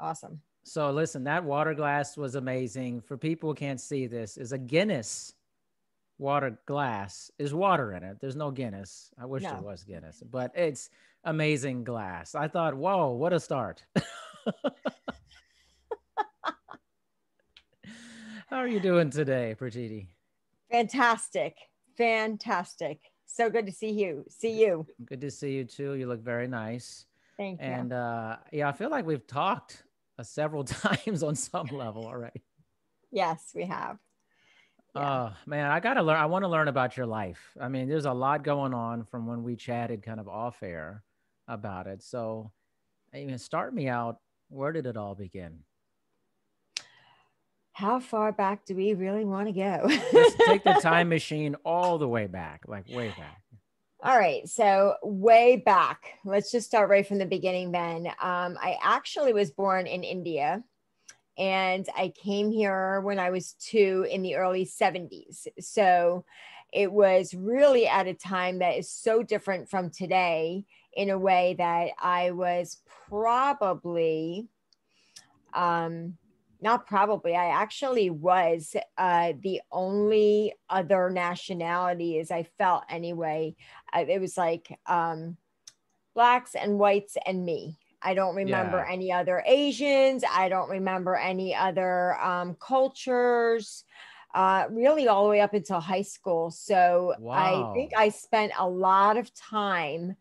Awesome. So listen, that water glass was amazing. For people who can't see this, is a Guinness water glass. Is water in it. There's no Guinness. I wish there No. was Guinness, but it's amazing glass. I thought, whoa, what a start. How are you doing today, Pratiti? Fantastic. Fantastic. So good to see you. See you. Good to see you too. You look very nice. Thank you. And yeah, I feel like we've talked several times on some level already. Yes, we have. Yeah. Oh man, I gotta learn. I want to learn about your life. I mean, there's a lot going on from when we chatted kind of off air about it. So, I mean, start me out. Where did it all begin? How far back do we really want to go? Let's take the time machine all the way back, like way back. All right. So, way back, let's just start right from the beginning then. I actually was born in India and I came here when I was 2 in the early 70s. So, it was really at a time that is so different from today in a way that I was probably not probably, I actually was the only other nationality, as I felt anyway. It was like blacks and whites and me. I don't remember Yeah. any other Asians. I don't remember any other cultures, really, all the way up until high school. So I think Wow. I spent a lot of time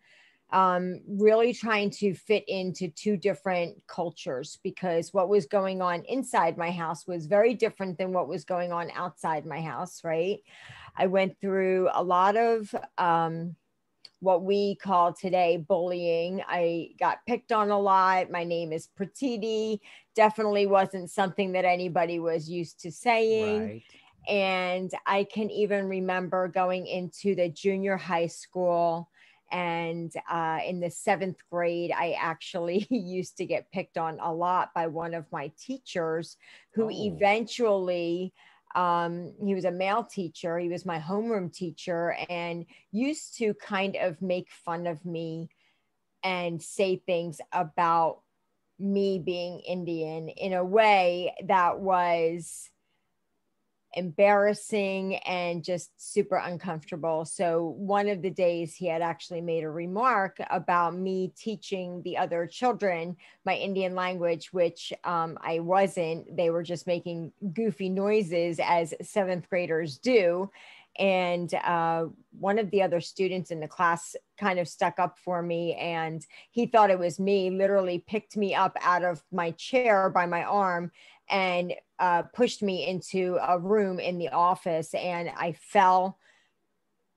really trying to fit into two different cultures because what was going on inside my house was very different than what was going on outside my house, right? I went through a lot of what we call today bullying. I got picked on a lot. My name is Pratiti. Definitely wasn't something that anybody was used to saying. Right. And I can even remember going into the junior high school. And in the seventh grade, I actually used to get picked on a lot by one of my teachers who Oh, eventually, he was a male teacher. He was my homeroom teacher and used to kind of make fun of me and say things about me being Indian in a way that was embarrassing and just super uncomfortable. So one of the days he had actually made a remark about me teaching the other children my Indian language, which I wasn't. They were just making goofy noises as seventh graders do. And one of the other students in the class kind of stuck up for me and he thought it was me, literally picked me up out of my chair by my arm and pushed me into a room in the office and I fell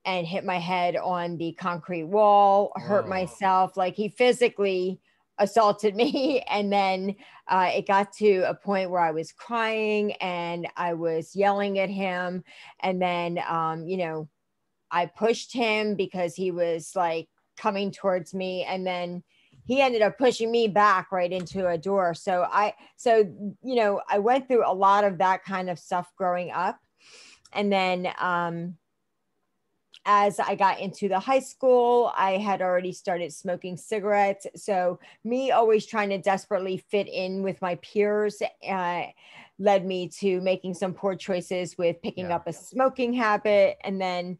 and hit my head on the concrete wall, hurt whoa. myself. Like he physically assaulted me. And then it got to a point where I was crying and I was yelling at him. And then, I pushed him because he was like coming towards me. And then he ended up pushing me back right into a door. I went through a lot of that kind of stuff growing up. And then as I got into the high school, I had already started smoking cigarettes. So, me always trying to desperately fit in with my peers led me to making some poor choices with picking Yeah. up a smoking habit. And then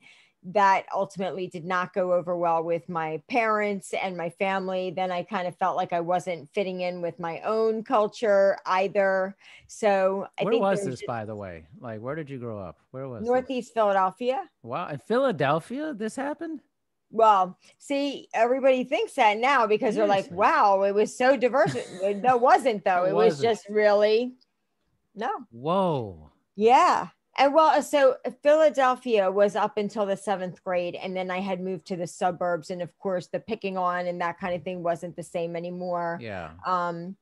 that ultimately did not go over well with my parents and my family. Then I kind of felt like I wasn't fitting in with my own culture either. So, I Where think was there's this, just by the way? Like, where did you grow up? Where was this? Northeast Philadelphia. Wow. In Philadelphia, this happened? Well, see, everybody thinks that now because they're like, Seriously. wow, it was so diverse. That wasn't, It though. It was wasn't. just really, no. Whoa. Yeah. And well, so Philadelphia was up until the seventh grade. And then I had moved to the suburbs. And of course, the picking on and that kind of thing wasn't the same anymore. Yeah. Um,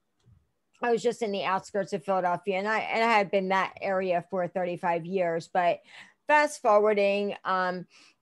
I was just in the outskirts of Philadelphia and I had been that area for 35 years. But fast forwarding,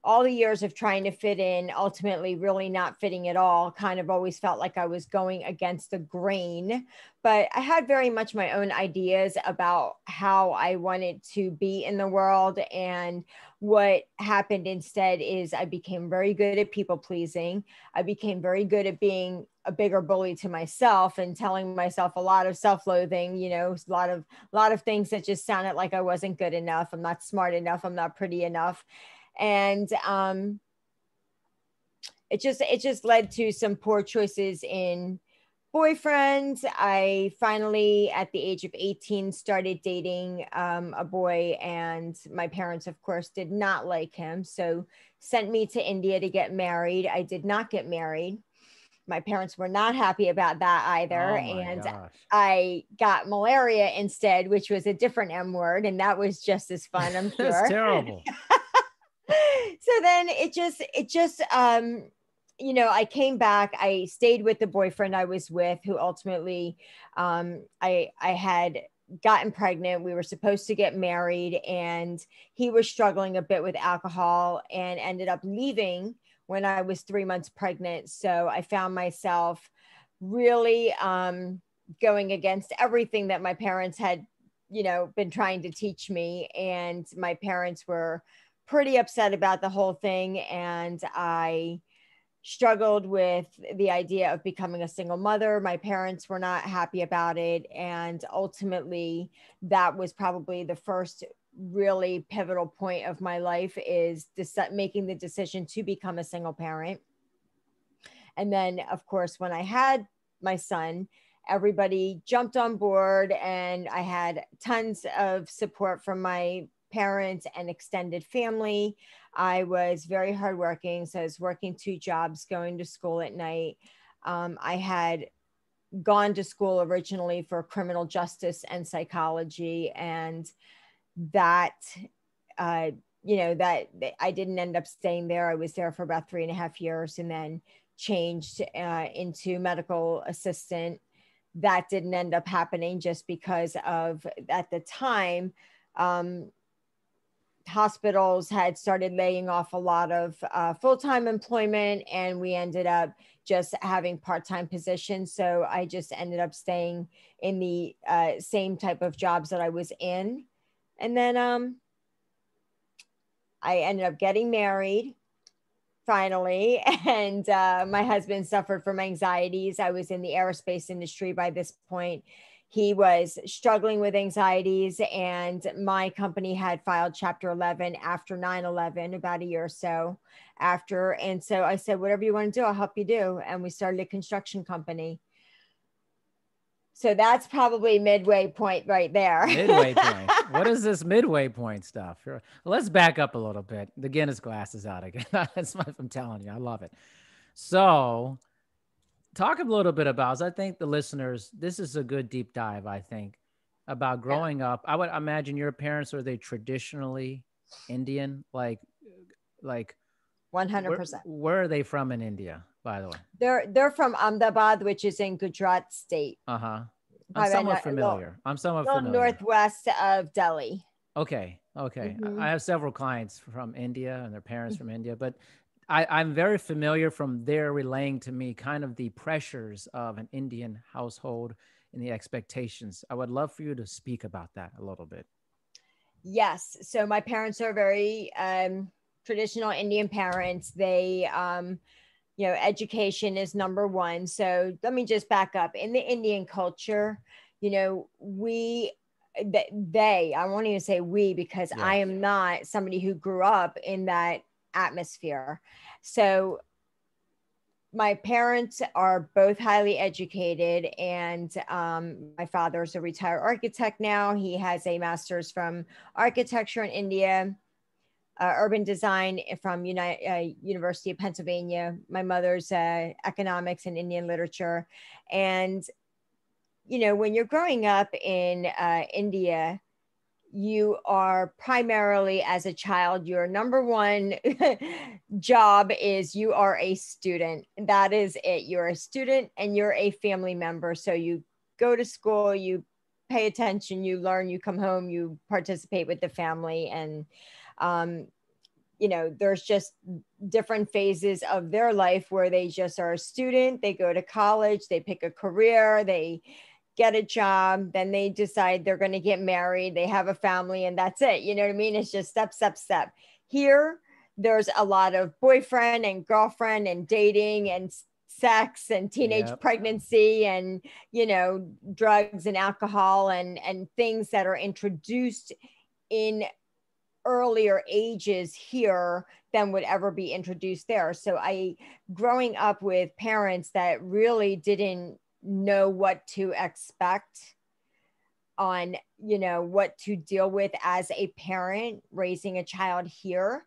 all the years of trying to fit in, ultimately really not fitting at all, kind of always felt like I was going against the grain. But I had very much my own ideas about how I wanted to be in the world. And what happened instead is I became very good at people pleasing. I became very good at being a bigger bully to myself and telling myself a lot of self-loathing, a lot of things that just sounded like I wasn't good enough. I'm not smart enough. I'm not pretty enough. And it just led to some poor choices in boyfriends. I finally, at the age of 18, started dating a boy, and my parents, of course, did not like him, so sent me to India to get married. I did not get married. My parents were not happy about that either, Oh my and gosh. I got malaria instead, which was a different M word, and that was just as fun, I'm That's sure. terrible. So then I came back. I stayed with the boyfriend I was with, who ultimately I had gotten pregnant. We were supposed to get married, and he was struggling a bit with alcohol and ended up leaving when I was 3 months pregnant. So I found myself really going against everything that my parents had, been trying to teach me. And my parents were pretty upset about the whole thing. And I struggled with the idea of becoming a single mother. My parents were not happy about it. And ultimately, that was probably the first really pivotal point of my life, is making the decision to become a single parent. And then, of course, when I had my son, everybody jumped on board, and I had tons of support from my parents and extended family. I was very hardworking. So I was working 2 jobs, going to school at night. I had gone to school originally for criminal justice and psychology, and that uh, that I didn't end up staying there. I was there for about 3.5 years, and then changed into medical assistant. That didn't end up happening just because of, at the time, um, hospitals had started laying off a lot of full-time employment, and we ended up just having part-time positions. So I just ended up staying in the same type of jobs that I was in. And then I ended up getting married finally. And my husband suffered from anxieties. I was in the aerospace industry by this point. He was struggling with anxieties, and my company had filed Chapter 11 after 9/11, about a year or so after. And so I said, whatever you want to do, I'll help you do. And we started a construction company. So that's probably midway point right there. Midway point. What is this midway point stuff? Let's back up a little bit. The Guinness glass is out again. That's what I'm telling you. I love it. So, talk a little bit about, I think the listeners, this is a good deep dive, I think, about Yeah, growing up. I would imagine your parents, are they traditionally Indian? Like where 100%. where are they from in India, by the way? They're from Ahmedabad, which is in Gujarat state, Uh-huh. I'm probably somewhat a little, familiar. I'm somewhat little familiar. northwest of Delhi. Okay. Okay. I Hmm. have several clients from India and their parents from India, but I'm very familiar from their relaying to me kind of the pressures of an Indian household and the expectations. I would love for you to speak about that a little bit. Yes. So my parents are very traditional Indian parents. They, education is number one. So let me just back up. In the Indian culture, I won't even say we, because I Yes. am not somebody who grew up in that atmosphere. So my parents are both highly educated, and my father's a retired architect now. He has a master's from architecture in India, urban design from University of Pennsylvania. My mother's economics and Indian literature. And when you're growing up in India, you are primarily, as a child, your number one job is you are a student. That is it. You're a student and you're a family member. So you go to school, you pay attention, you learn, you come home, you participate with the family. And um, there's just different phases of their life where they just are a student, they go to college, they pick a career, they get a job, then they decide they're going to get married, they have a family, and that's it. You know what I mean? It's just step, step, step. Here, there's a lot of boyfriend and girlfriend and dating and sex and teenage Yep. pregnancy and, drugs and alcohol and things that are introduced in earlier ages here than would ever be introduced there. So growing up with parents that really didn't know what to expect on, what to deal with as a parent raising a child here,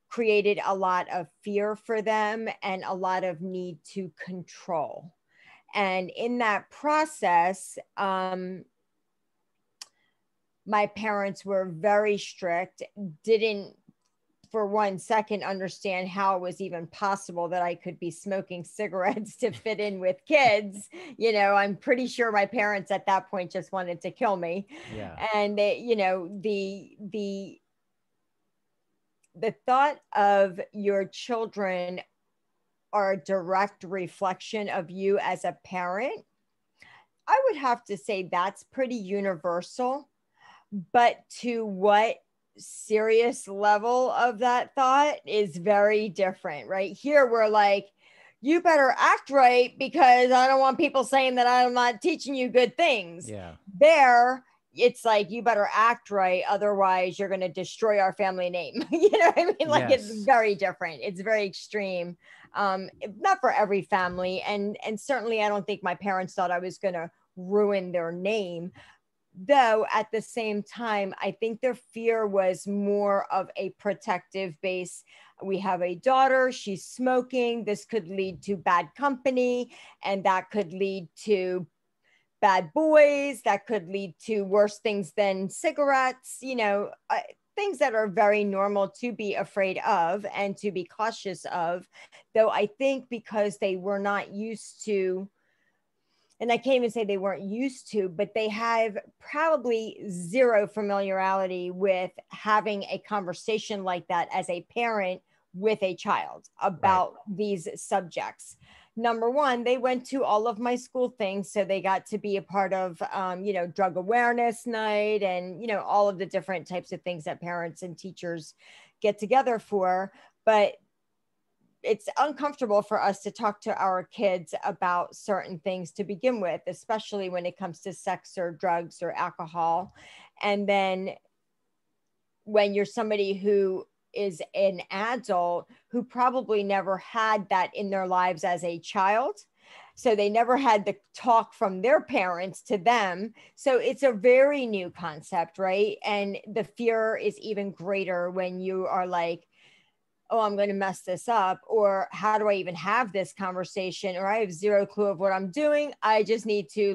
created a lot of fear for them and a lot of need to control. And in that process, my parents were very strict, didn't for 1 second understand how it was even possible that I could be smoking cigarettes to fit in with kids. I'm pretty sure my parents at that point just wanted to kill me. Yeah. And they, the thought of your children are a direct reflection of you as a parent, I would have to say that's pretty universal. But to what serious level of that thought is very different, right? Here, we're like, you better act right because I don't want people saying that I'm not teaching you good things. Yeah. There, it's like, you better act right. Otherwise, you're going to destroy our family name. You know what I mean? Like, Yes. it's very different. It's very extreme. Not for every family. And certainly, I don't think my parents thought I was going to ruin their name. Though at the same time, I think their fear was more of a protective base. We have a daughter, she's smoking. This could lead to bad company, and that could lead to bad boys. That could lead to worse things than cigarettes, things that are very normal to be afraid of and to be cautious of. Though I think because they were not used to, and I can't even say they weren't used to, but they have probably zero familiarity with having a conversation like that as a parent with a child about these subjects. Number one, they went to all of my school things. So they got to be a part of, drug awareness night and, all of the different types of things that parents and teachers get together for. But it's uncomfortable for us to talk to our kids about certain things to begin with, especially when it comes to sex or drugs or alcohol. And then when you're somebody who is an adult who probably never had that in their lives as a child, so they never had the talk from their parents to them. So it's a very new concept, right? And the fear is even greater when you are like, oh, I'm going to mess this up, or how do I even have this conversation, or I have zero clue of what I'm doing. I just need to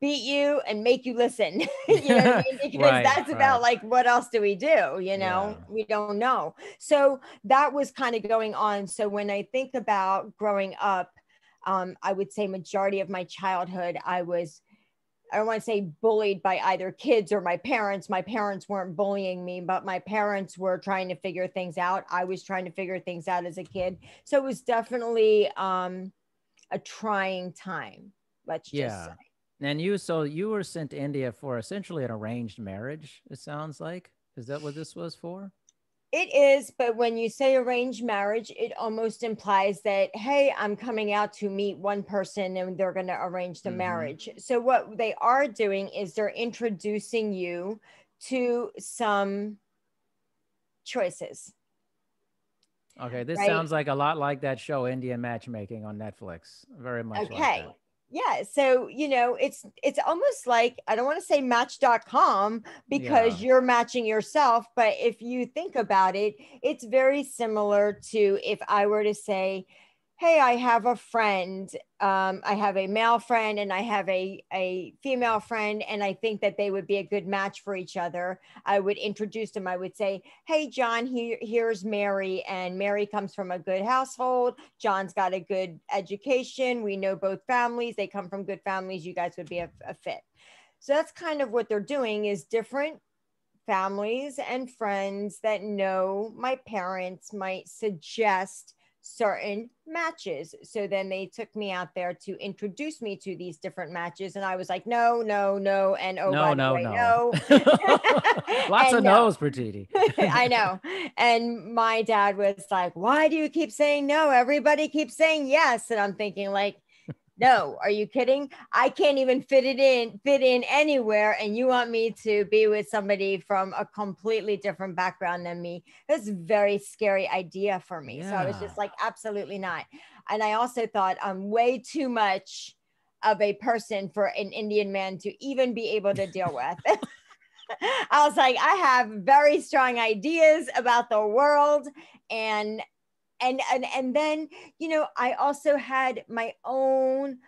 beat you and make you listen. You know what I mean? Because that's about what else do we do? We don't know. So that was kind of going on. So when I think about growing up, I would say majority of my childhood, I don't want to say bullied by either kids or my parents. My parents weren't bullying me, but my parents were trying to figure things out. I was trying to figure things out as a kid. So it was definitely a trying time, let's just say. And you were sent to India for essentially an arranged marriage, it sounds like. Is that what this was for? It is, but when you say arranged marriage, it almost implies that, hey, I'm coming out to meet one person and they're going to arrange the marriage. So what they are doing is they're introducing you to some choices. Okay, this sounds like a lot like that show Indian Matchmaking on Netflix. Very much like that. Yeah. So, it's almost like, I don't want to say match.com because you're matching yourself. But if you think about it, it's very similar to if I were to say, hey, I have a friend. I have a male friend and I have a female friend, and I think that they would be a good match for each other. I would introduce them. I would say, hey, John, here's Mary, and Mary comes from a good household. John's got a good education. We know both families. They come from good families. You guys would be a fit. So that's kind of what they're doing, is different families and friends that know my parents might suggest certain matches. So then they took me out there to introduce me to these different matches. And I was like, no, no, no. And oh, No, by the no, way, no. no. Lots And of no. no's, Pratiti. I know. And my dad was like, why do you keep saying no? Everybody keeps saying yes. And I'm thinking, like, no, are you kidding? I can't even fit in anywhere. And you want me to be with somebody from a completely different background than me? That's a very scary idea for me. So I was Yeah. just like, absolutely not. And I also thought I'm way too much of a person for an Indian man to even be able to deal with. I was like, I have very strong ideas about the world, and and then, you know, I also had my own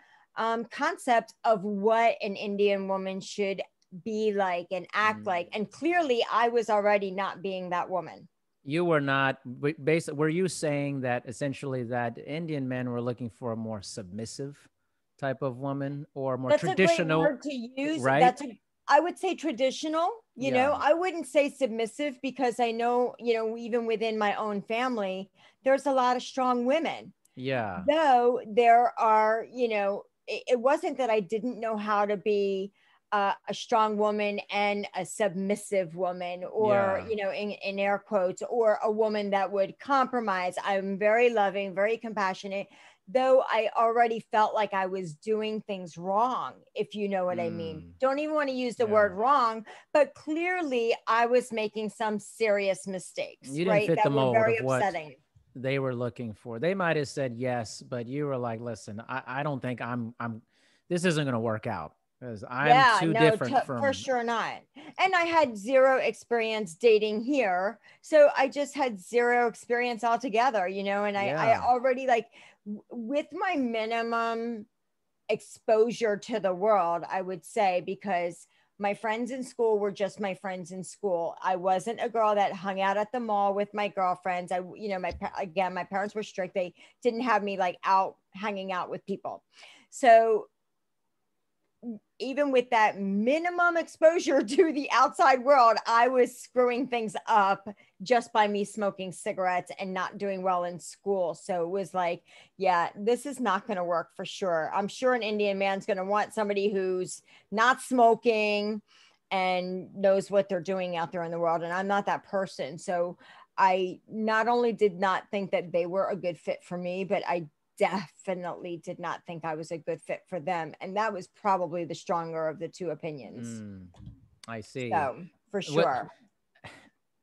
concept of what an Indian woman should be like and act like, Mm. and clearly I was already not being that woman. You were not basically. Were you saying that essentially that Indian men were looking for a more submissive type of woman or more That's a great traditional, word to use. right? I would say traditional, you know, Yeah. I wouldn't say submissive, because I know, you know, even within my own family, there's a lot of strong women. Yeah. Though there are, you know, it wasn't that I didn't know how to be a strong woman and a submissive woman, or, Yeah. you know, in air quotes, or a woman that would compromise. I'm very loving, very compassionate, though I already felt like I was doing things wrong, if you know what I mean. Mm. Don't even want to use the Yeah. word wrong, but clearly I was making some serious mistakes, You didn't right? fit the That were mold very of what upsetting. they were looking for. They might have said yes, but you were like, listen, I don't think this isn't going to work out because I'm Yeah, too no, different for from, sure not. And I had zero experience dating here. So I just had zero experience altogether, you know, and I yeah. already like with my minimum exposure to the world, I would say, because my friends in school were just my friends in school. I wasn't a girl that hung out at the mall with my girlfriends. I, you know, again, my parents were strict. They didn't have me like out hanging out with people. So even with that minimum exposure to the outside world, I was screwing things up just by me smoking cigarettes and not doing well in school. So it was like, yeah, this is not going to work for sure. I'm sure an Indian man's going to want somebody who's not smoking and knows what they're doing out there in the world. And I'm not that person. So I not only did not think that they were a good fit for me, but I definitely did not think I was a good fit for them. And that was probably the stronger of the two opinions. Mm, I see. So for What sure.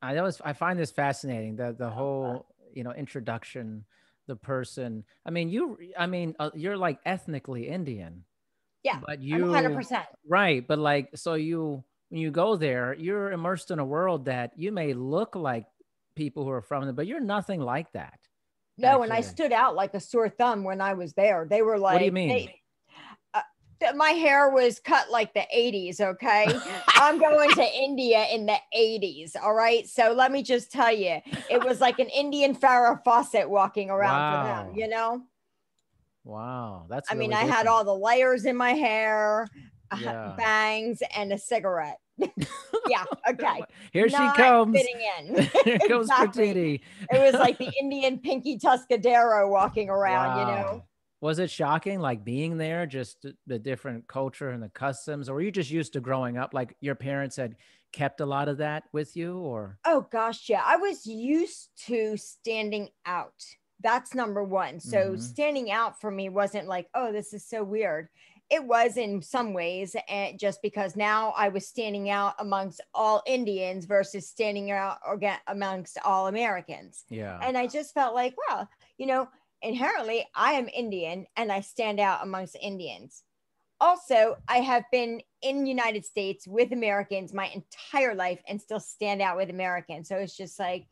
I find this fascinating, the whole, introduction, the person. You're like ethnically Indian, Yeah, but I'm you, 100%. right, but like, so when you go there, you're immersed in a world that you may look like people who are from it, but you're nothing like that, No, and I actually. stood out like a sore thumb when I was there. They were What do you like, mean? uh, my hair was cut like the 80s. Okay. I'm going to India in the 80s. All right. So let me just tell you, it was like an Indian Farrah Fawcett walking around for them, Wow. you know? Wow, that's I mean, really I had different. all the layers in my hair, Yeah. bangs, and a cigarette. Yeah, okay. Here she Not comes. fitting in. Here comes Exactly. Pratiti. It was like the Indian Pinky Tuscadero walking around, you know? Wow. Was it shocking, like being there, just the different culture and the customs, or were you just used to growing up? Like your parents had kept a lot of that with you, or? Oh gosh, yeah. I was used to standing out. That's number one. So Hmm. standing out for me wasn't like, oh, this is so weird. It was in some ways, and just because now I was standing out amongst all Indians versus standing out amongst all Americans. Yeah. And I just felt like, well, you know, inherently I am Indian and I stand out amongst Indians. Also, I have been in the United States with Americans my entire life and still stand out with Americans. So it's just like,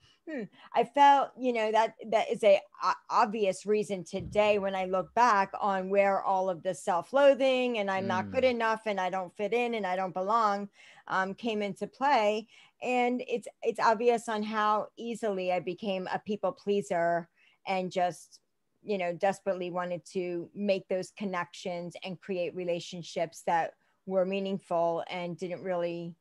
I felt, you know, that is obvious reason today when I look back on where all of the self-loathing and I'm not good Mm. enough and I don't fit in and I don't belong came into play. And it's obvious on how easily I became a people pleaser and just, you know, desperately wanted to make those connections and create relationships that were meaningful and didn't really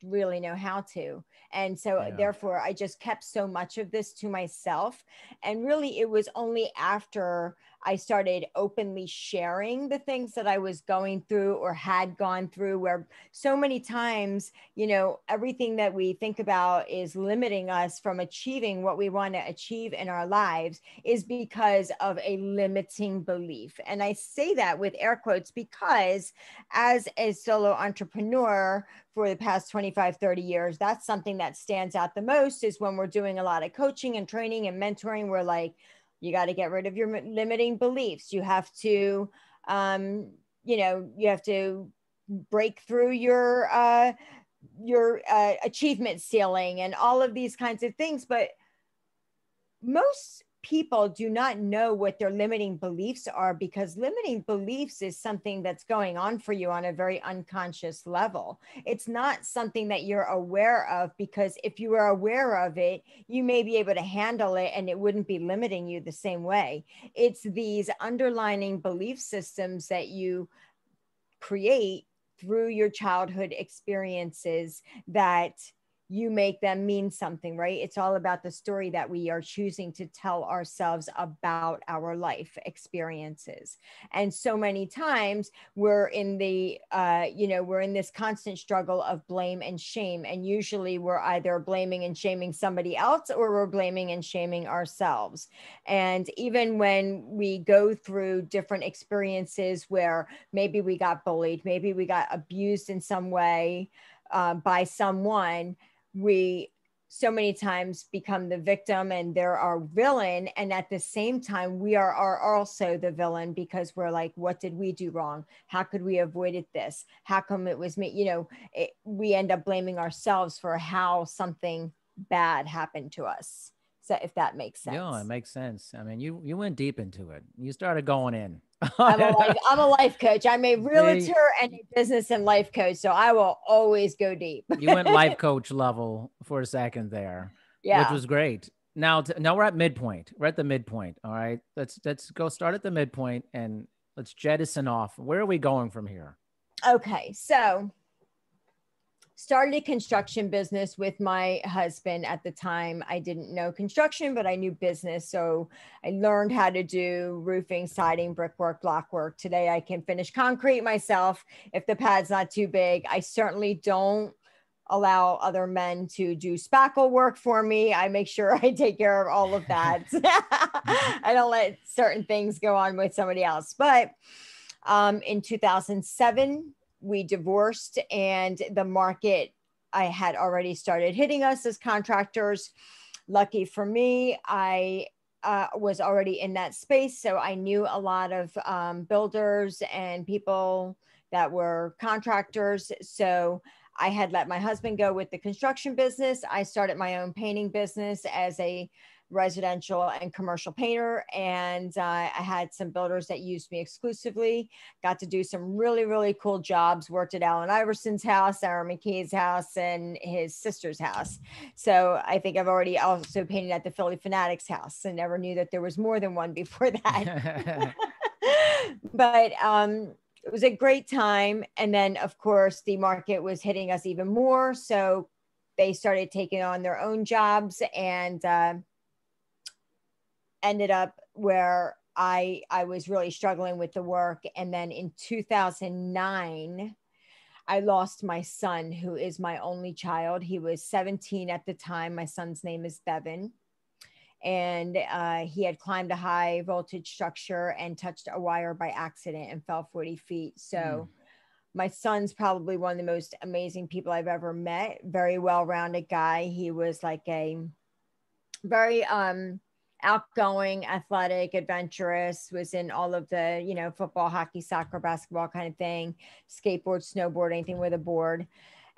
really know how to. And so Yeah. therefore I just kept so much of this to myself. And really it was only after I started openly sharing the things that I was going through or had gone through, where so many times, everything that we think about is limiting us from achieving what we want to achieve in our lives is because of a limiting belief. And I say that with air quotes because as a solo entrepreneur for the past 25, 30 years, that's something that stands out the most is when we're doing a lot of coaching and training and mentoring. We're like, you got to get rid of your limiting beliefs. You have to, you have to break through your achievement ceiling and all of these kinds of things. But most people do not know what their limiting beliefs are, because limiting beliefs is something that's going on for you on a very unconscious level. It's not something that you're aware of, because if you were aware of it, you may be able to handle it and it wouldn't be limiting you the same way. It's these underlying belief systems that you create through your childhood experiences that you make them mean something, right? It's all about the story that we are choosing to tell ourselves about our life experiences. And so many times we're in we're in this constant struggle of blame and shame. And usually we're either blaming and shaming somebody else, or we're blaming and shaming ourselves. And even when we go through different experiences where maybe we got bullied, maybe we got abused in some way by someone, we so many times become the victim and they're our villain. And at the same time, we are also the villain, because we're like, what did we do wrong? How could we avoided this? How come it was me? We end up blaming ourselves for how something bad happened to us. So if that makes Yeah, it sense. makes sense. I mean, you went deep into it. You started going in. I'm a life coach. I'm a See, realtor and a business and life coach. So I will always go deep. you went life coach level for a second there, which Yeah. was great. Now we're at midpoint. We're at the midpoint. All right. Let's go start at the midpoint and let's jettison off. Where are we going from here? Okay. So started a construction business with my husband. At the time, I didn't know construction, but I knew business. So I learned how to do roofing, siding, brickwork, block work. Today I can finish concrete myself if the pad's not too big. I certainly don't allow other men to do spackle work for me. I make sure I take care of all of that. I don't let certain things go on with somebody else. But in 2007, we divorced, and the market, I had already started hitting us as contractors. Lucky for me, I was already in that space. So I knew a lot of builders and people that were contractors. So I had let my husband go with the construction business. I started my own painting business as a residential and commercial painter. And I had some builders that used me exclusively, got to do some really, really cool jobs, worked at Allen Iverson's house, Sarah McKee's house, and his sister's house. So I think I've already also painted at the Philly Fanatics house, and never knew that there was more than one before that. But it was a great time. And then, of course, the market was hitting us even more. So they started taking on their own jobs, and ended up where I was really struggling with the work. And then in 2009, I lost my son, who is my only child. He was 17 at the time. My son's name is Bevan. And he had climbed a high voltage structure and touched a wire by accident and fell 40 feet. So my son's probably one of the most amazing people I've ever met. Very well-rounded guy. He was like a very outgoing, athletic, adventurous, was in all of the, football, hockey, soccer, basketball kind of thing, skateboard, snowboard, anything with a board.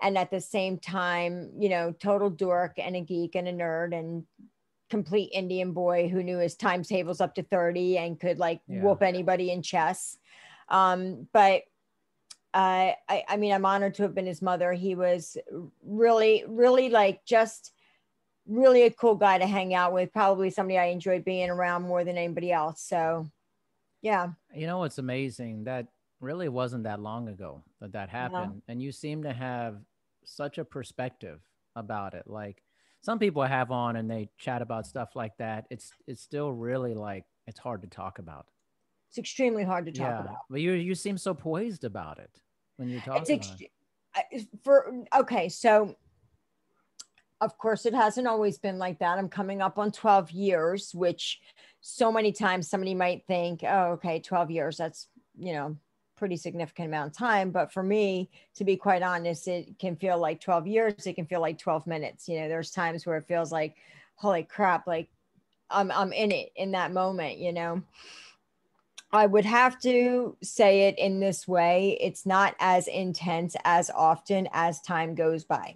And at the same time, total dork and a geek and a nerd and complete Indian boy who knew his times tables up to 30 and could like whoop anybody in chess. But I mean, I'm honored to have been his mother. He was really, really like just really a cool guy to hang out with, probably somebody I enjoyed being around more than anybody else. So yeah. It's amazing that really wasn't that long ago that No. happened. And you seem to have such a perspective about it. Like some people I have on and they chat about stuff like that. It's still really like it's hard to talk about. It's extremely hard to talk Yeah, about. but you seem so poised about it when you talk It's about it. okay, so of course it hasn't always been like that. I'm coming up on 12 years, which so many times somebody might think, oh, okay, 12 years, that's, pretty significant amount of time. But for me, to be quite honest, it can feel like 12 years. It can feel like 12 minutes. There's times where it feels like, holy crap, like I'm in it in that moment. I would have to say it in this way. It's not as intense as often as time goes by.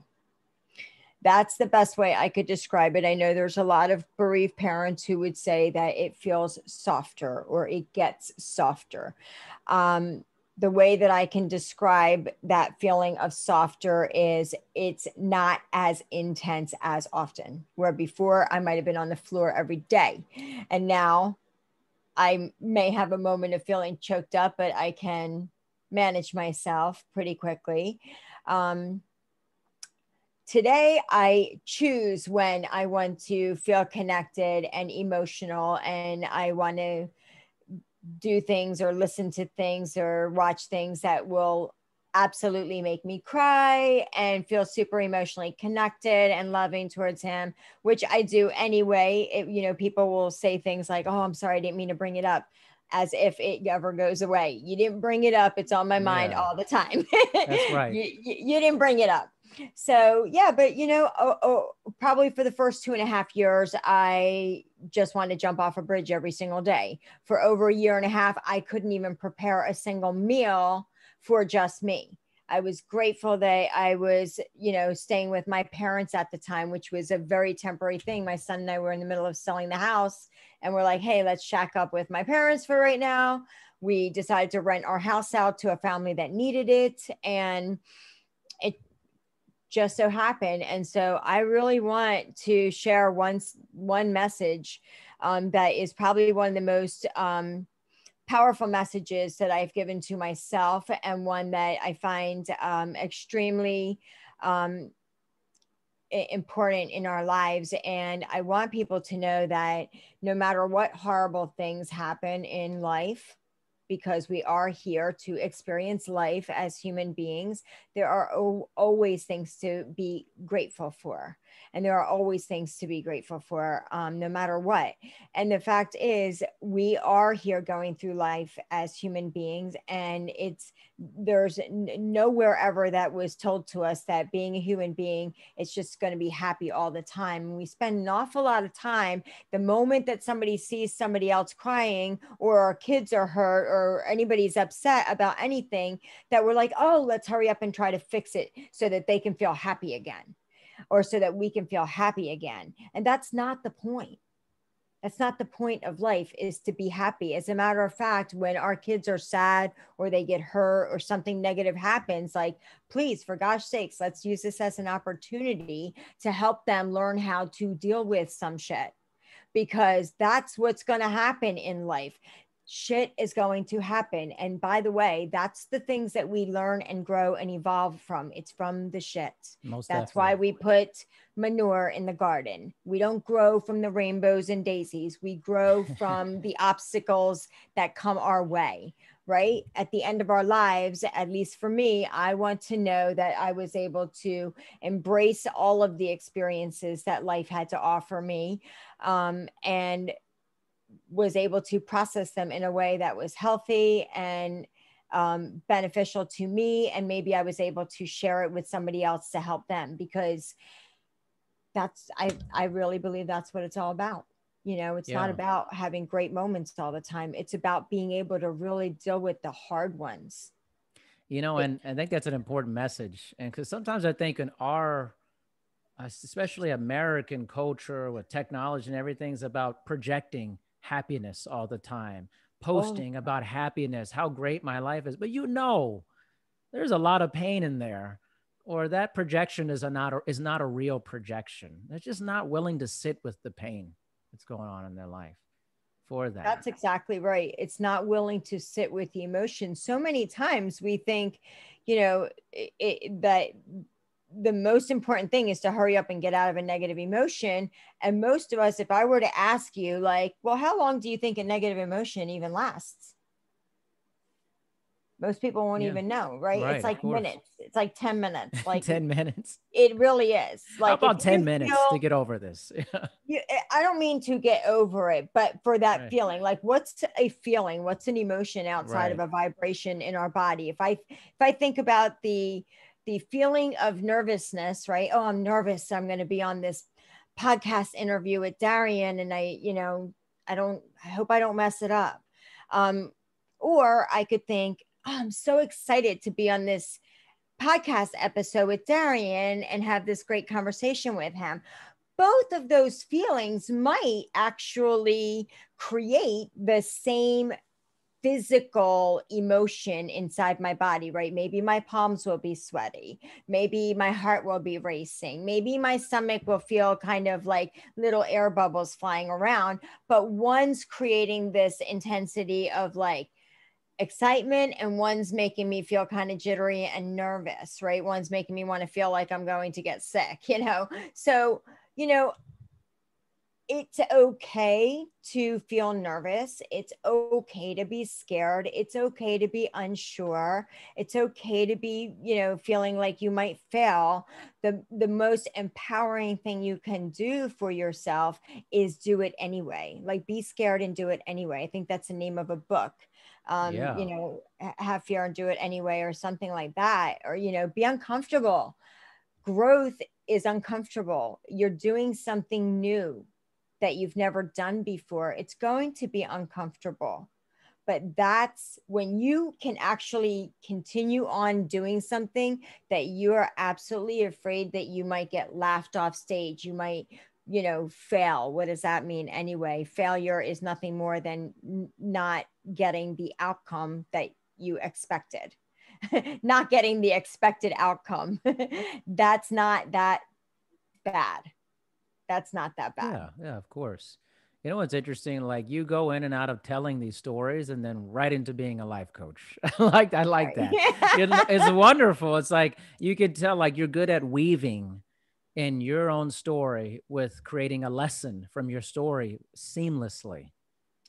That's the best way I could describe it. I know there's a lot of bereaved parents who would say that it feels softer or it gets softer. The way that I can describe that feeling of softer is it's not as intense as often, where before I might have been on the floor every day. And now I may have a moment of feeling choked up, but I can manage myself pretty quickly. Today, I choose when I want to feel connected and emotional, and I want to do things or listen to things or watch things that will absolutely make me cry and feel super emotionally connected and loving towards him, which I do anyway. People will say things like, oh, I'm sorry, I didn't mean to bring it up, as if it ever goes away. You didn't bring it up. It's on my mind Yeah, all the time. that's right. You didn't bring it up. So yeah, but probably for the first 2.5 years, I just wanted to jump off a bridge every single day. For over a year and a half, I couldn't even prepare a single meal for just me. I was grateful that I was, staying with my parents at the time, which was a very temporary thing. My son and I were in the middle of selling the house, and we're like, hey, let's shack up with my parents for right now. We decided to rent our house out to a family that needed it. And it just so happened. And so I really want to share one message that is probably one of the most powerful messages that I've given to myself, and one that I find extremely important in our lives. And I want people to know that no matter what horrible things happen in life, because we are here to experience life as human beings, there are always things to be grateful for. And there are always things to be grateful for, no matter what. And the fact is, we are here going through life as human beings. And there's nowhere ever that was told to us that being a human being, it's just going to be happy all the time. And we spend an awful lot of time, the moment that somebody sees somebody else crying, or our kids are hurt, or anybody's upset about anything, that we're like, oh, let's hurry up and try to fix it so that they can feel happy again, or so that we can feel happy again. And that's not the point. That's not the point of life, is to be happy. As a matter of fact, when our kids are sad or they get hurt or something negative happens, like, please, for gosh sakes, let's use this as an opportunity to help them learn how to deal with some shit, because that's what's going to happen in life. Shit is going to happen. And by the way, that's the things that we learn and grow and evolve from. It's from the shit. Most That's definitely. why we put manure in the garden. We don't grow from the rainbows and daisies. We grow from the obstacles that come our way, right? At the end of our lives, at least for me, I want to know that I was able to embrace all of the experiences that life had to offer me, and was able to process them in a way that was healthy and beneficial to me. And maybe I was able to share it with somebody else to help them, because I really believe that's what it's all about. It's not Yeah. about having great moments all the time. It's about being able to really deal with the hard ones. And I think that's an important message. And because sometimes I think in our, especially American culture with technology and everything's about projecting happiness all the time, Oh, posting about happiness, how great my life is. But there's a lot of pain in there, or that projection is not a real projection. They're just not willing to sit with the pain that's going on in their life for that. that's exactly right. It's not willing to sit with the emotion. So many times we think, that the most important thing is to hurry up and get out of a negative emotion. And most of us, if I were to ask you, like, well, how long do you think a negative emotion even lasts? Most people won't Yeah. even know, right? It's Right. Of like course. minutes. It's like 10 minutes. Like 10 minutes. it really is. How Like if about 10 you minutes to feel, get over this? I don't mean to get over it, but for that Right. feeling, like what's a feeling? What's an emotion outside of Right. a vibration in our body? If I think about the feeling of nervousness, right? Oh, I'm nervous. I'm going to be on this podcast interview with Darian, and I hope I don't mess it up. Um, or I could think, oh, I'm so excited to be on this podcast episode with Darian and have this great conversation with him. Both of those feelings might actually create the same physical emotion inside my body, right? Maybe my palms will be sweaty. Maybe my heart will be racing. Maybe my stomach will feel kind of like little air bubbles flying around. But one's creating this intensity of like excitement, and one's making me feel kind of jittery and nervous, right? One's making me want to feel like I'm going to get sick, you know? So, you know, it's okay to feel nervous. It's okay to be scared. It's okay to be unsure. It's okay to be, feeling like you might fail. The most empowering thing you can do for yourself is do it anyway. Like be scared and do it anyway. I think that's the name of a book. Yeah. Have fear and do it anyway, or something like that. Or, be uncomfortable. Growth is uncomfortable. You're doing something new that you've never done before. It's going to be uncomfortable. But that's when you can actually continue on doing something that you are absolutely afraid that you might get laughed off stage. You might, fail. What does that mean anyway? Failure is nothing more than not getting the outcome that you expected. Not getting the expected outcome. That's not that bad. That's not that bad. Yeah. Yeah. Of course. You know what's interesting? Like you go in and out of telling these stories and then right into being a life coach. I like that. It's wonderful. It's like you could tell like you're good at weaving in your own story with creating a lesson from your story seamlessly.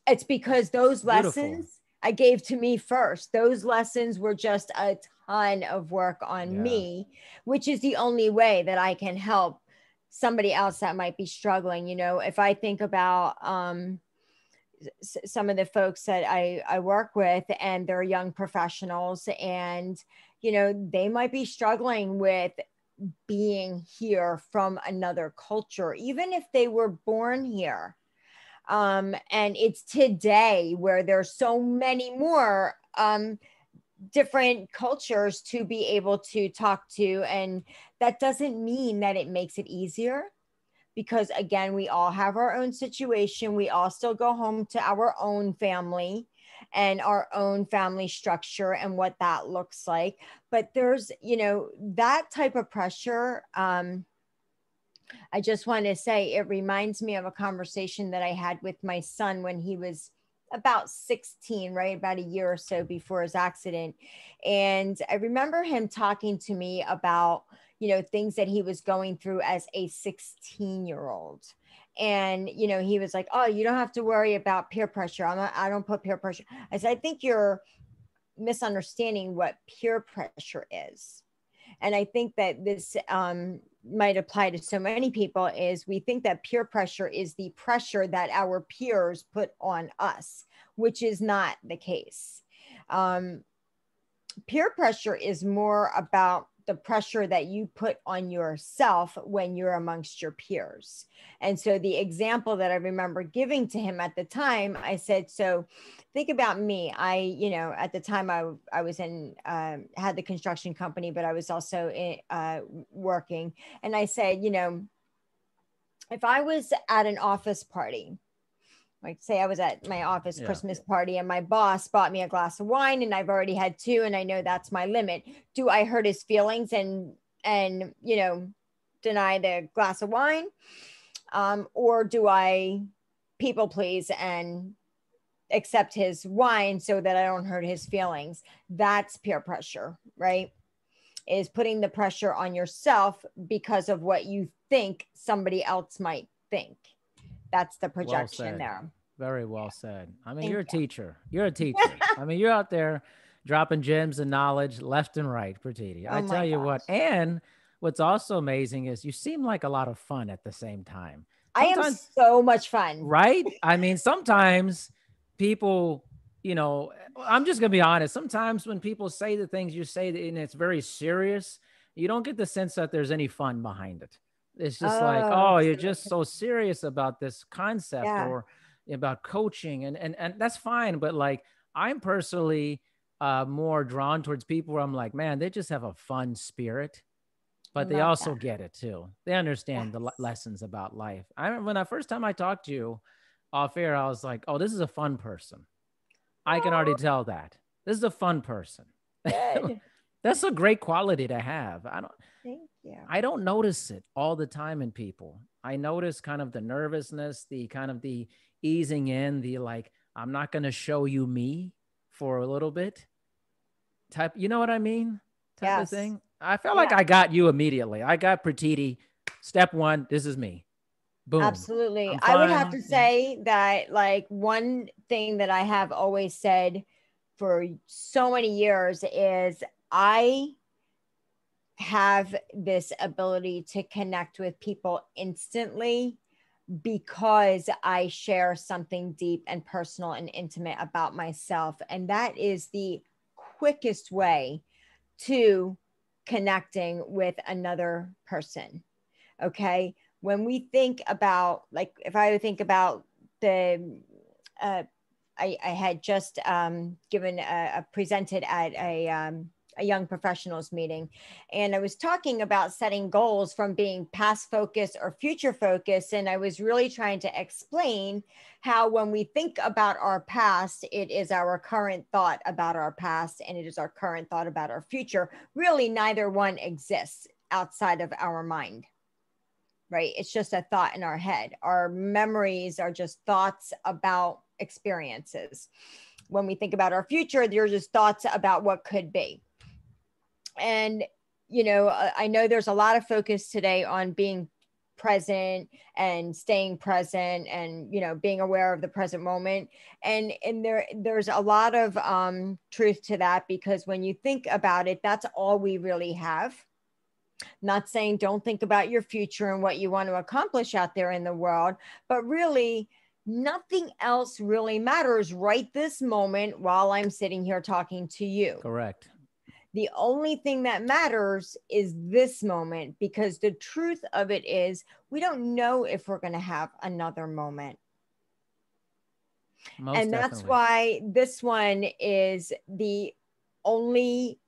It's because those Beautiful. lessons I gave to me first. Those lessons were just a ton of work on Yeah. me, which is the only way that I can help somebody else that might be struggling. If I think about some of the folks that I work with, and they're young professionals, and they might be struggling with being here from another culture, even if they were born here. And it's today where there's so many more different cultures to be able to talk to. And that doesn't mean that it makes it easier, because again, we all have our own situation. We all still go home to our own family and our own family structure and what that looks like. But there's, that type of pressure. I just want to say it reminds me of a conversation that I had with my son when he was about 16, right? About a year or so before his accident. And I remember him talking to me about, things that he was going through as a 16-year-old. And, he was like, oh, you don't have to worry about peer pressure. I don't put peer pressure. I said, I think you're misunderstanding what peer pressure is. And I think that this might apply to so many people, is we think that peer pressure is the pressure that our peers put on us, which is not the case. Peer pressure is more about the pressure that you put on yourself when you're amongst your peers. And so the example that I remember giving to him at the time, I said, so think about me. At the time I was in, had the construction company, but I was also working. And I said, if I was at an office party, like say I was at my office Yeah. Christmas party and my boss bought me a glass of wine and I've already had two and I know that's my limit. Do I hurt his feelings and deny the glass of wine? Or do I people please and accept his wine so that I don't hurt his feelings? That's peer pressure, right? is putting the pressure on yourself because of what you think somebody else might think. That's the Well projection said. there. Very well said. I mean, you're Thank a you. teacher. You're a teacher. I mean, you're out there dropping gems and knowledge left and right, Pratiti. I Oh tell my you what. gosh. And what's also amazing is you seem like a lot of fun at the same time. I am Sometimes, so much fun. right? I mean, sometimes people, I'm just going to be honest. Sometimes when people say the things you say and it's very serious, you don't get the sense that there's any fun behind it. It's just like, Oh, oh, you're so just so serious about this concept yeah. or about coaching. And that's fine. But like, I'm personally more drawn towards people where I'm like, man, they just have a fun spirit, I but they love also that. get it too. They understand the Yes. lessons about life. I remember when the first time I talked to you off air, I was like, oh, this is a fun person. I can already Oh, tell that. This is a fun person. good. That's a great quality to have. Thank you. I don't notice it all the time in people. I notice kind of the nervousness, the kind of the easing in, the like, I'm not going to show you me for a little bit type, you know what I mean? Type of Yes. thing. I felt like Yeah. I got you immediately. I got Pratiti. Step one, this is me. Boom. Absolutely. I'm I would have fun. to say that, like, one thing that I have always said for so many years is I have this ability to connect with people instantly because I share something deep and personal and intimate about myself. And that is the quickest way to connecting with another person. Okay. When we think about, like, if I would think about the, uh, I had just given a presented at a young professionals meeting, and I was talking about setting goals from being past focused or future focused, and I was really trying to explain how when we think about our past, it is our current thought about our past, and it is our current thought about our future. Really, neither one exists outside of our mind, right? It's just a thought in our head. Our memories are just thoughts about experiences. When we think about our future, they're just thoughts about what could be. And, I know there's a lot of focus today on being present and staying present and, being aware of the present moment. And there's a lot of truth to that, because when you think about it, that's all we really have. Not saying don't think about your future and what you want to accomplish out there in the world, but really nothing else really matters right this moment while I'm sitting here talking to you. Correct. The only thing that matters is this moment, because the truth of it is we don't know if we're going to have another moment. Most And that's definitely. why this one is the only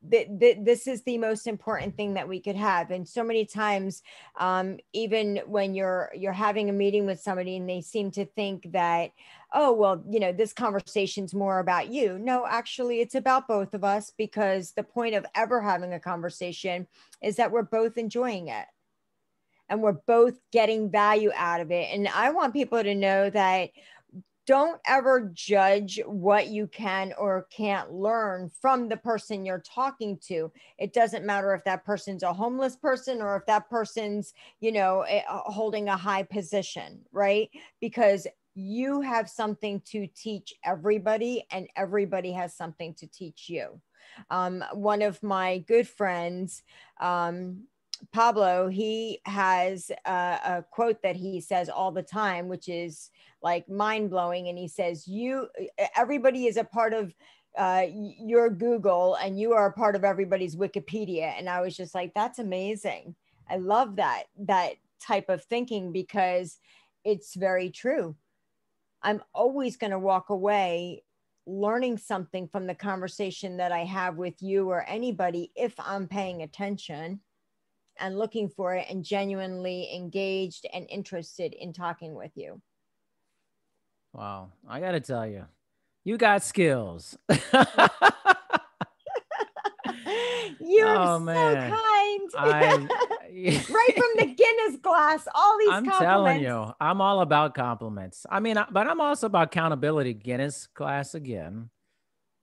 this is the most important thing that we could have. And so many times, even when you're having a meeting with somebody and they seem to think that, oh well, this conversation's more about you. No, actually it's about both of us, because the point of ever having a conversation is that we're both enjoying it and we're both getting value out of it. And I want people to know that don't ever judge what you can or can't learn from the person you're talking to. It doesn't matter if that person's a homeless person or if that person's, holding a high position, right? Because you have something to teach everybody, and everybody has something to teach you. One of my good friends, Pablo, he has a quote that he says all the time, which is like mind blowing. And he says, everybody is a part of your Google, and you are a part of everybody's Wikipedia. And I was just like, that's amazing. I love that type of thinking, because it's very true. I'm always going to walk away learning something from the conversation that I have with you or anybody, if I'm paying attention and looking for it and genuinely engaged and interested in talking with you. Wow. I got to tell you, you got skills. You're Oh so man. kind. I Right from the Guinness glass, all these I'm telling compliments. you, I'm all about compliments. I mean, but I'm also about accountability. Guinness class again.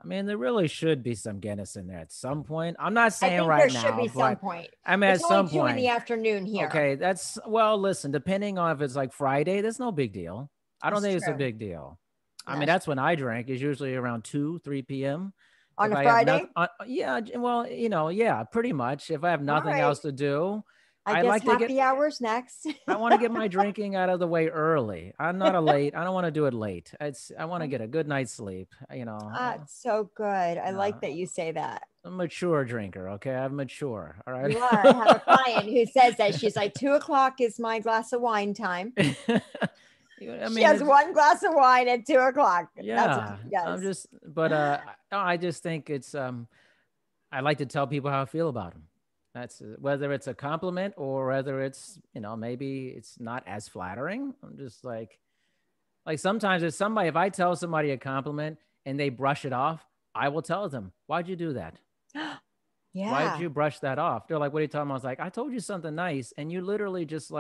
I mean, there really should be some Guinness in there at some point. I'm not I saying think there right should now, be some but point. I mean, at It's only some 2 in the point. afternoon here. Okay, that's well. Listen, depending on if it's like Friday, that's no big deal. I don't It's think it's a true. big deal. I mean, That's that's when true. I drink. Is usually around 2, 3 p.m. On If a I have Friday? nothing, yeah, well, yeah, pretty much. If I have All nothing right. else to do, I I guess like to get. happy hours next. I want to get my drinking out of the way early. I'm not a late. I don't want to do it late. I want to get a good night's sleep. It's so good. I like Uh, that you say that. a mature drinker. Okay, I'm mature. All right. You are. I have a client who says that she's like 2 o'clock is my glass of wine time. I She mean, has one glass of wine at 2 o'clock. That's what yeah. she I'm does. just, but I just think it's I like to tell people how I feel about them. That's whether it's a compliment or whether it's maybe it's not as flattering. I'm just like sometimes if I tell somebody a compliment and they brush it off, I will tell them, why'd you do that? Why did Yeah. you brush that off? They're like, what are you talking about? I was like, I told you something nice and you literally just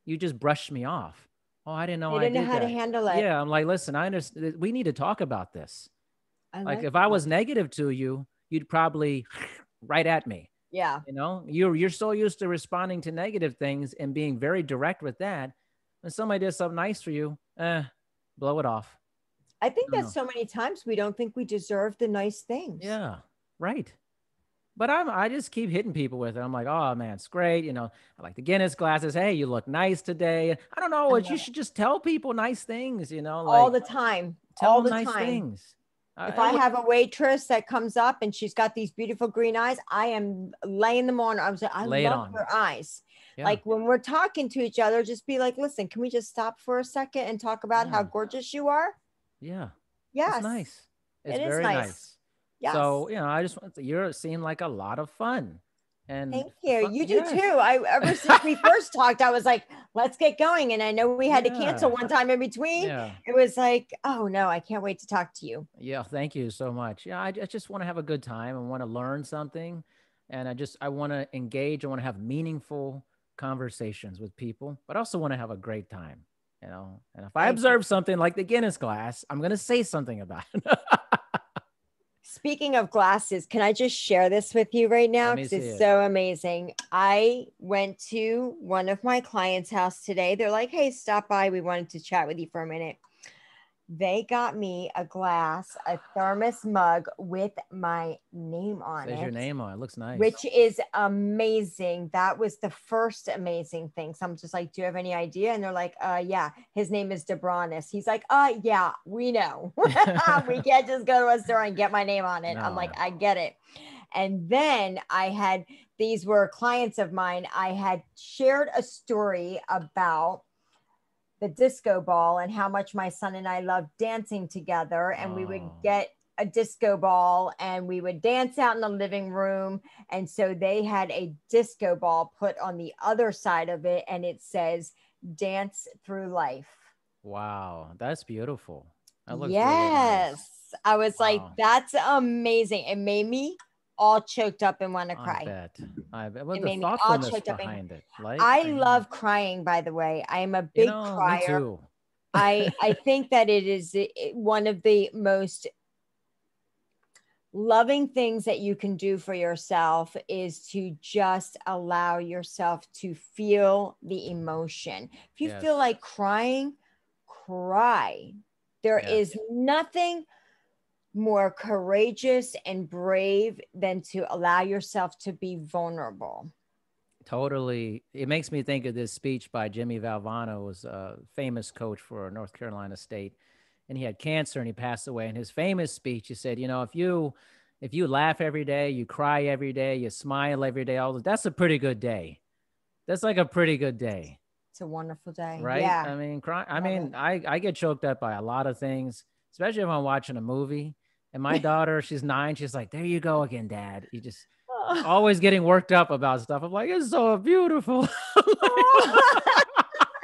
you just brushed me off. Oh, I didn't know They I didn't know did how to that. handle it. Yeah. I'm like, listen, I understand. We need to talk about this. I Like like if I that. was negative to you, you'd probably right at me. Yeah. You're so used to responding to negative things and being very direct with that. When somebody does something nice for you, blow it off. I think No, that no. so many times we don't think we deserve the nice things. Yeah, right. But I just keep hitting people with it. I'm like, oh man, it's great. I like the Guinness glasses. Hey, you look nice today. I don't know. I You love it. should just tell people nice things. All Like the time. tell All them the nice time. things. If I have a waitress that comes up and she's got these beautiful green eyes, I am laying them on. I was like, I Lay it love on. your eyes. Yeah, Like when we're talking to each other, just be like, listen, can we just stop for a second and talk about how yeah, gorgeous you are? yeah. It's Yes, nice. It's it is very nice. nice. Yes. So I just want you seem like a lot of fun, and Thank you. fun, You do yes, too. I ever since we first talked, I was like, let's get going. And I know we had to cancel yeah, one time in between. yeah, It was like, oh no, I can't wait to talk to you. yeah. Thank you so much. Yeah, I just want to have a good time and want to learn something, and I want to engage. I want to have meaningful conversations with people, but I also want to have a great time. And if I Thank you. observe something like the Guinness glass, I'm going to say something about it. Speaking of glasses, can I just share this with you right Let now? me Because see it's it. so amazing. I went to one of my clients' house today. They're like, hey, stop by. We wanted to chat with you for a minute. They got me a glass, a thermos mug with my name on Says your it, name on it. Looks nice. which is amazing. That was the first amazing thing. So I'm just like, do you have any idea? And they're like, yeah, his name is Debranis. He's like, yeah, we know. We can't just go to a store and get my name on it. I'm like, No. I get it. And then these were clients of mine. I had shared a story about the disco ball and how much my son and I loved dancing together. And we would Oh, get a disco ball and we would dance out in the living room. And so they had a disco ball put on the other side of it. And it says, dance through life. wow. That's beautiful. That looks really nice. Yes. I was like, Wow. that's amazing. It made me all choked up and want to I cry. bet. I bet. Well, It the made me all thoughtfulness choked up. behind it. Like, I love crying, by the way. I am a big me crier. too. I think that it is one of the most loving things that you can do for yourself is to just allow yourself to feel the emotion. If you feel Yes. like crying, cry. There Yes. is nothing more courageous and brave than to allow yourself to be vulnerable. Totally. It makes me think of this speech by Jimmy Valvano, who was a famous coach for North Carolina State. And he had cancer and he passed away. In his famous speech, he said, if you laugh every day, you cry every day, you smile every day, that's a pretty good day. That's like a pretty good day. It's a wonderful day. Right? Yeah. I mean, Love it. I get choked up by a lot of things, especially if I'm watching a movie. And my daughter, she's 9. She's like, there you go again, Dad. You just always getting worked up about stuff. I'm like, it's so beautiful.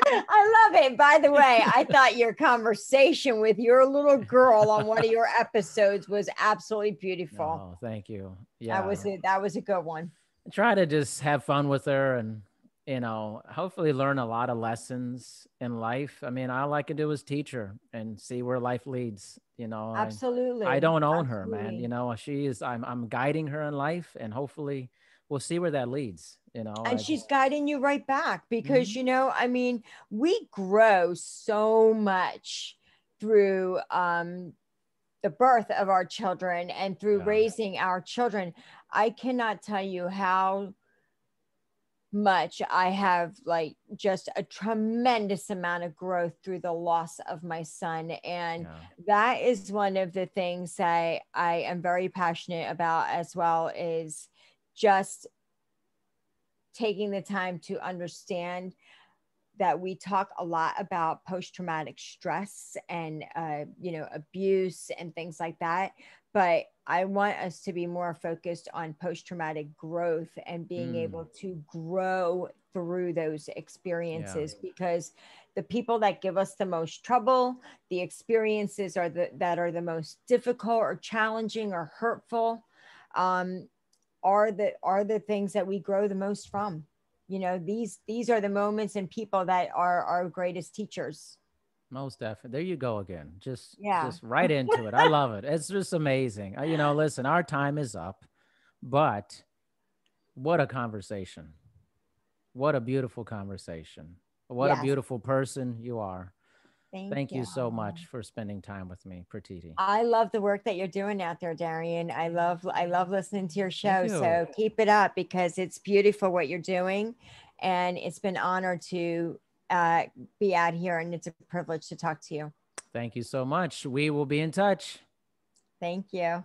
I love it. By the way, I thought your conversation with your little girl on one of your episodes was absolutely beautiful. Oh, thank you. That Yeah. was it. That was a good one. I try to just have fun with her and hopefully learn a lot of lessons in life. I mean, all I can do is teach her and see where life leads. I Absolutely. don't own her, man. Absolutely. I'm guiding her in life, and hopefully we'll see where that leads. And I she's just, guiding you right back because, Mhm. I mean, we grow so much through the birth of our children and through Yeah, raising our children. I cannot tell you how much I have, like, just a tremendous amount of growth through the loss of my son. And yeah, that is one of the things that I am very passionate about, as well, is just taking the time to understand that we talk a lot about post-traumatic stress and abuse and things like that, but I want us to be more focused on post-traumatic growth and being mm, able to grow through those yeah, experiences, because the people that give us the most trouble, the experiences that are the most difficult or challenging or hurtful, um, are the things that we grow the most from. These are the moments and people that are our greatest teachers. most definitely. There you go again. Just, Yeah. just right into it. I love it. It's just amazing. Listen, our time is up, but what a conversation! What a beautiful conversation! What a Yes. beautiful person you are. Thank Thank you. you so much for spending time with me, Pratiti. I love the work that you're doing out there, Darian. I love listening to your Thank show. you. So keep it up, because it's beautiful what you're doing. And it's been an honor to uh, be out here, and it's a privilege to talk to you. Thank you so much. We will be in touch. Thank you.